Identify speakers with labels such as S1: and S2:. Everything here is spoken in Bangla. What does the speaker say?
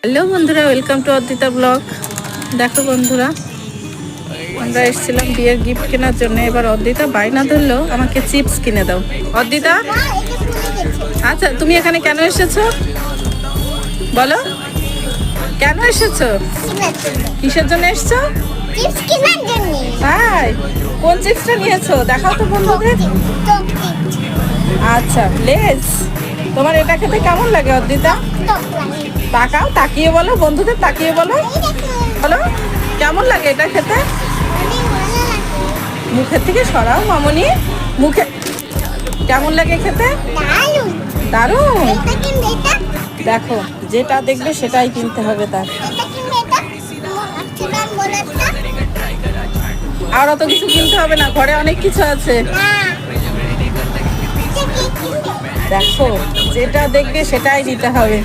S1: হ্যালো বন্ধুরা, ওয়েলকাম টু অদ্রিতা ব্লগ। দেখো বন্ধুরা, আমরা এসেছিলাম বিয়ের গিফট কেনার জন্য। এবার অদ্রিতা বায়না ধরলো আমাকে চিপস কিনে দাও। অদ্রিতা, আচ্ছা তুমি এখানে কেন এসেছো বলো? কেন এসেছো? কিসের জন্য এসছো?
S2: চিপস কেনার জন্য।
S1: তাই? কোন চিপসটা নিয়েছো দেখাও তো বন্ধুদের। আচ্ছা, লেস। তোমার এটা খেতে কেমন লাগে অদ্রিতা? তাকাও, তাকিয়ে বলো, বন্ধুদের তাকিয়ে বলো। বলো কেমন লাগে এটা খেতে? মুখের থেকে সরাও মামনি। মুখে কেমন লাগে খেতে? দারুণ। দেখো, যেটা দেখবে সেটাই কিনতে হবে তার। আর অত কিছু কিনতে হবে না, ঘরে অনেক কিছু আছে। দেখো, যেটা দেখবে সেটাই নিতে হবে।